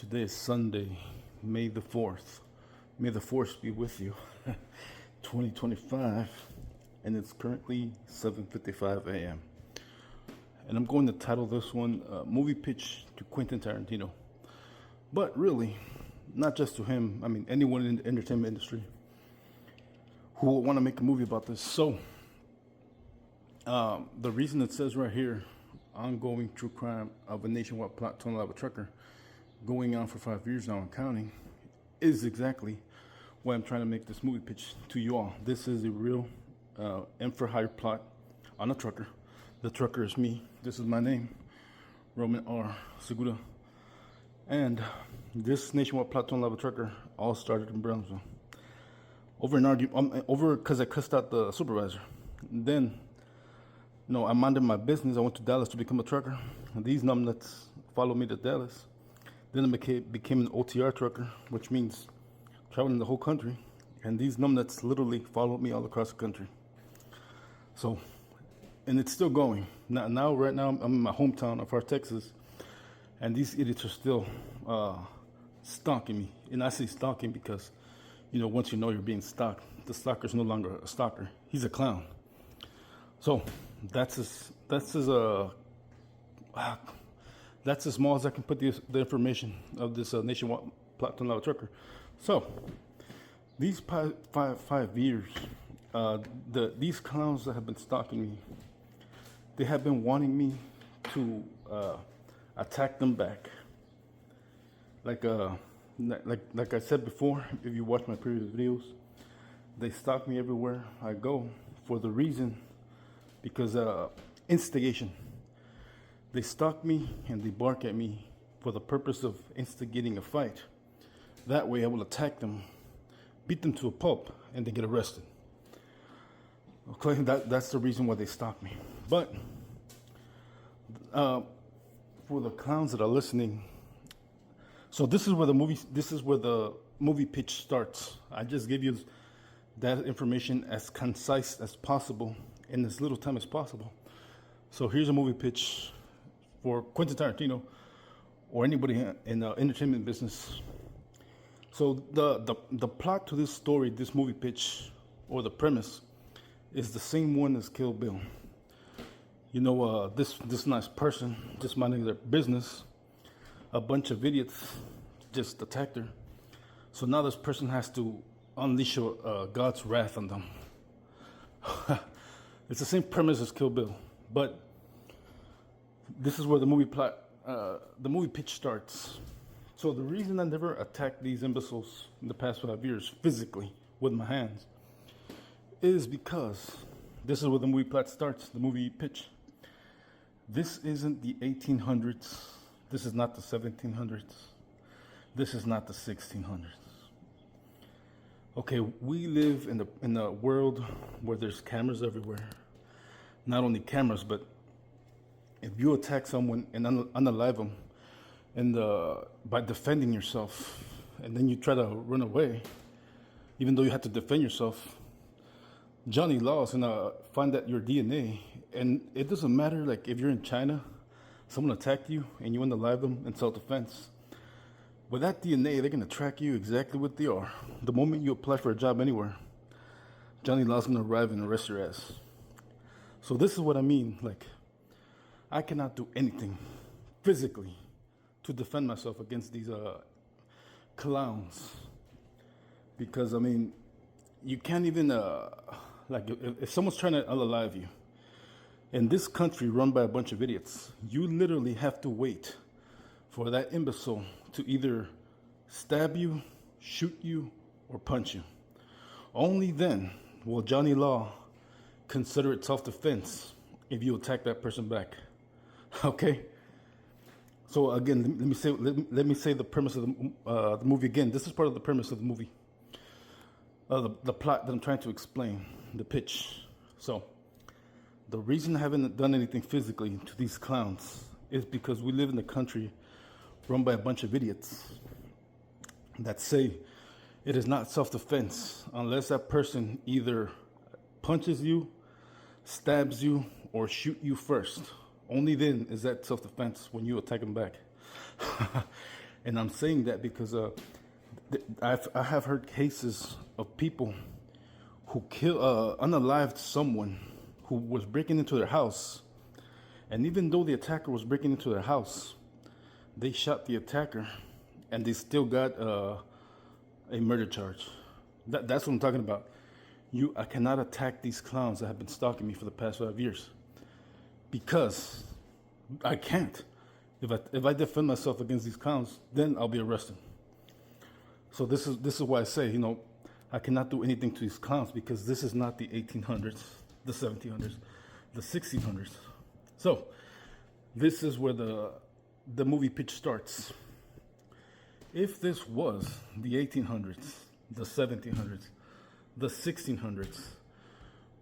Today is Sunday, May the 4th. May the force be with you. 2025, and it's currently 7:55 a.m. And I'm going to title this one Movie Pitch to Quentin Tarantino. But really, not just to him, I mean, anyone in the entertainment industry who will want to make a movie about this. So, the reason it says right here, ongoing true crime of a nationwide plot to unravel a trucker, going on for 5 years now and counting, is exactly why I'm trying to make this movie pitch to you all. This is a real and for hire plot on a trucker. The trucker is me. This is my name, Roman R. Segura. And this nationwide plot to unravel a trucker all started in Brownsville. Over an argument, over because I cussed out the supervisor. Then, I minded my business. I went to Dallas to become a trucker. And these numbnuts followed me to Dallas. Then I became an OTR trucker, which means traveling the whole country. And these numbnuts literally followed me all across the country. So, and it's still going. Right now, I'm in my hometown of Texas. And these idiots are still stalking me. And I say stalking because, once you know you're being stalked, the stalker's no longer a stalker. He's a clown. So that's as small as I can put the information of this nationwide plot to unravel a trucker. So these 5 years, these clowns that have been stalking me, they have been wanting me to attack them back. Like I said before, if you watch my previous videos, they stalk me everywhere I go for the reason, because instigation. They stalk me and they bark at me for the purpose of instigating a fight. That way I will attack them, beat them to a pulp, and they get arrested. Okay, that's the reason why they stalk me. But for the clowns that are listening, so this is where the movie pitch starts. I just give you that information as concise as possible in as little time as possible. So here's a movie pitch for Quentin Tarantino or anybody in the entertainment business. So the plot to this story, this movie pitch, or the premise, is the same one as Kill Bill. This nice person just minding their business, a bunch of idiots just attacked her. So now this person has to unleash God's wrath on them. It's the same premise as Kill Bill, but this is where the movie pitch starts. So the reason I never attacked these imbeciles in the past 5 years physically with my hands is because this is where the movie plot starts, the movie pitch. This isn't the 1800s. This is not the 1700s. This is not the 1600s. Okay, we live in a world where there's cameras everywhere. Not only cameras, but if you attack someone and unalive them, and by defending yourself, and then you try to run away, even though you have to defend yourself, Johnny Law is gonna find out your DNA, and it doesn't matter. Like if you're in China, someone attacked you and you unalive them in self-defense. With that DNA, they're gonna track you exactly what they are. The moment you apply for a job anywhere, Johnny Law's gonna arrive and arrest your ass. So this is what I mean. Like, I cannot do anything physically to defend myself against these clowns, because you can't even if someone's trying to unalive you in this country run by a bunch of idiots, you literally have to wait for that imbecile to either stab you, shoot you, or punch you. Only then will Johnny Law consider it self-defense if you attack that person back. Okay? So again, let me say the premise of the movie again. This is part of the premise of the movie. The plot that I'm trying to explain, the pitch. So, the reason I haven't done anything physically to these clowns is because we live in a country run by a bunch of idiots that say it is not self-defense unless that person either punches you, stabs you, or shoot you first. Only then is that self-defense when you attack them back. And I'm saying that because I have heard cases of people who unalived someone who was breaking into their house. And even though the attacker was breaking into their house, they shot the attacker and they still got a murder charge. That's what I'm talking about. I cannot attack these clowns that have been stalking me for the past 5 years because I can't. If I defend myself against these clowns, then I'll be arrested. So this is why I say, I cannot do anything to these clowns because this is not the 1800s, the 1700s, the 1600s. So this is where the movie pitch starts. If this was the 1800s, the 1700s, the 1600s,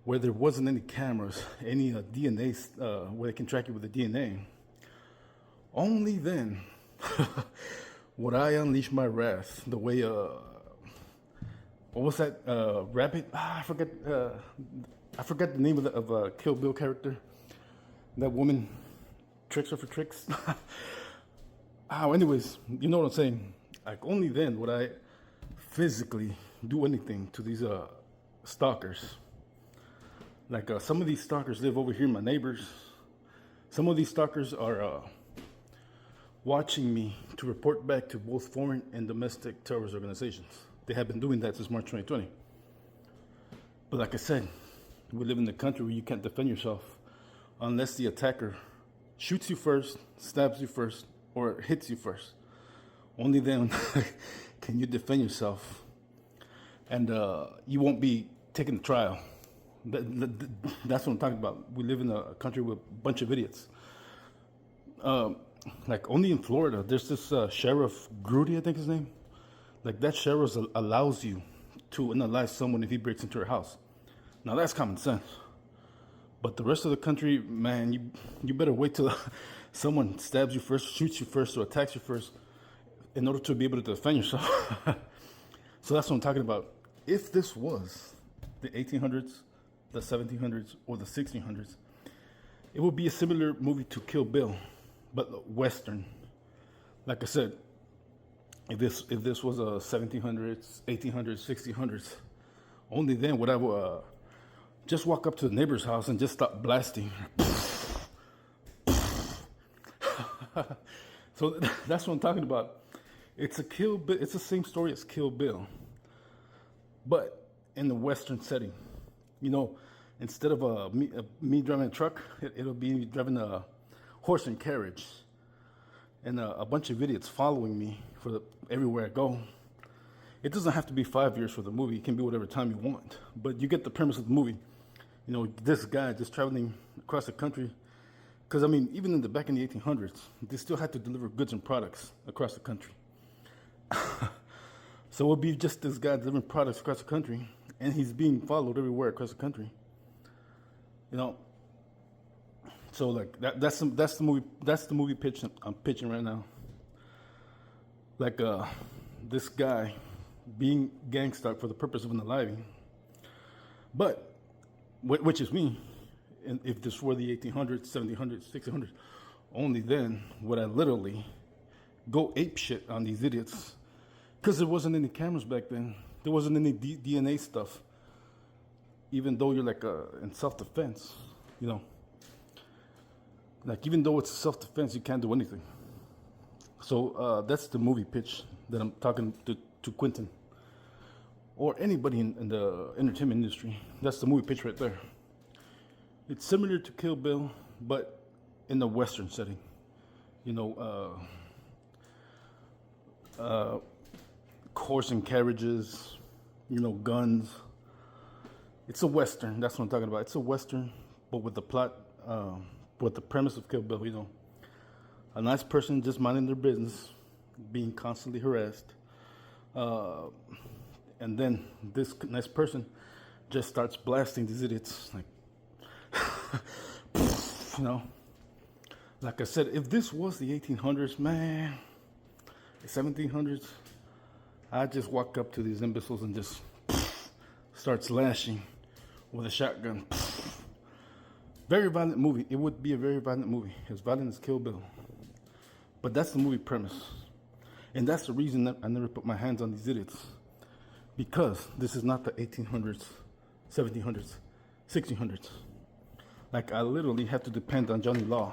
where there wasn't any cameras, any DNA, where they can track you with the DNA, only then would I unleash my wrath the way, what was that, rabbit? I forgot the name of a Kill Bill character. That woman tricks her for tricks. Anyways, you know what I'm saying. Like, only then would I physically do anything to these stalkers. Like, some of these stalkers live over here, my neighbors. Some of these stalkers are watching me to report back to both foreign and domestic terrorist organizations. They have been doing that since March 2020. But like I said, we live in a country where you can't defend yourself unless the attacker shoots you first, stabs you first, or hits you first. Only then can you defend yourself, and you won't be taken to trial. That's what I'm talking about. We live in a country with a bunch of idiots. Like, only in Florida, there's this Sheriff Grudy, I think his name. Like, that sheriff allows you to unalive someone if he breaks into your house. Now, that's common sense. But the rest of the country, man, you better wait till someone stabs you first, shoots you first, or attacks you first in order to be able to defend yourself. So that's what I'm talking about. If this was the 1800s, the 1700s, or the 1600s, it would be a similar movie to Kill Bill, but Western. Like I said, if this was a 1700s, 1800s, 1600s, only then would I just walk up to the neighbor's house and just stop blasting. So that's what I'm talking about. It's a Kill Bill. It's the same story as Kill Bill, but in the Western setting. Instead of me driving a truck, it'll be driving a horse and carriage, and a bunch of idiots following me everywhere I go. It doesn't have to be 5 years for the movie. It can be whatever time you want. But you get the premise of the movie. This guy just traveling across the country. Because, even back in the 1800s, they still had to deliver goods and products across the country. So it would be just this guy delivering products across the country, and he's being followed everywhere across the country. So like that's the movie pitch I'm pitching right now. Like this guy being gang stalked for the purpose of unaliving, but which is me. And if this were the 1800s, 1700s, 1600s, only then would I literally go ape shit on these idiots, because there wasn't any cameras back then. There wasn't any DNA stuff. Even though you're like in self-defense, like even though it's self-defense, you can't do anything. So that's the movie pitch that I'm talking to Quentin or anybody in the entertainment industry. That's the movie pitch right there. It's similar to Kill Bill, but in the Western setting. Horse and carriages, guns. It's a Western. That's what I'm talking about. It's a Western, but with the plot, with the premise of Kill Bill. A nice person just minding their business, being constantly harassed, and then this nice person just starts blasting these idiots, like, Like I said, if this was the 1800s, man, the 1700s, I'd just walk up to these imbeciles and just start slashing with a shotgun. Very violent movie. It would be a very violent movie. As violent as Kill Bill. But that's the movie premise. And that's the reason that I never put my hands on these idiots. Because this is not the 1800s, 1700s, 1600s. Like, I literally have to depend on Johnny Law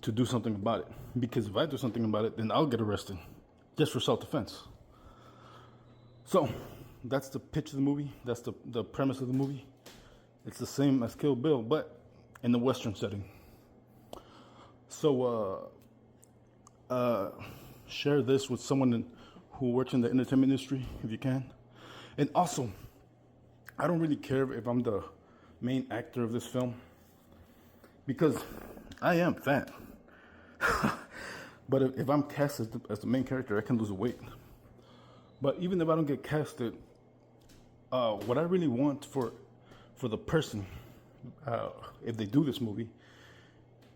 to do something about it. Because if I do something about it, then I'll get arrested just for self-defense. So, that's the pitch of the movie. That's the premise of the movie. It's the same as Kill Bill, but in the Western setting. So, share this with someone who works in the entertainment industry, if you can. And also, I don't really care if I'm the main actor of this film, because I am fat. But if I'm cast as the main character, I can lose weight. But even if I don't get casted, what I really want for the person, if they do this movie,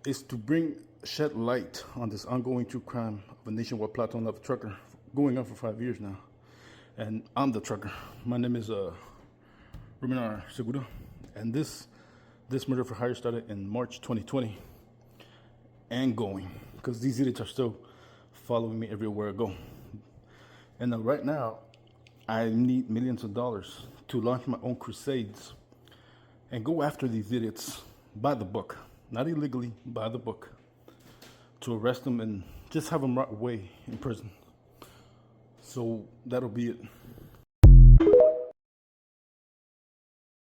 is to shed light on this ongoing true crime of a nationwide plot to unlock a trucker going on for 5 years now. And I'm the trucker. My name is Ruminar Segura. And this murder for hire started in March 2020 and going, because these idiots are still following me everywhere I go. And right now, I need millions of dollars to launch my own crusades and go after these idiots by the book, not illegally, by the book, to arrest them and just have them rot away in prison. So that'll be it.